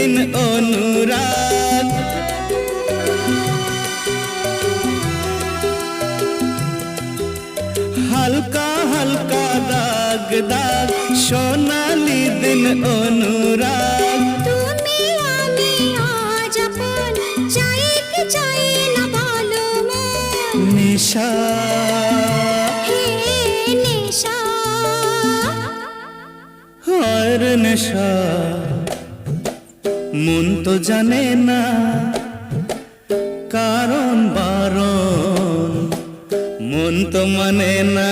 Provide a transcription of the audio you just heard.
দিন অনুরাগ। হালকা হালকা দাগ দাগ সোনালি দিন অনুরাগ। তুমি আমি আজ আপন, চাই কি চাই না বলো মন। নিশা হে নেশা, আর নেশা, মন তো জানে না কারণ বারণ, মন তো মানে না।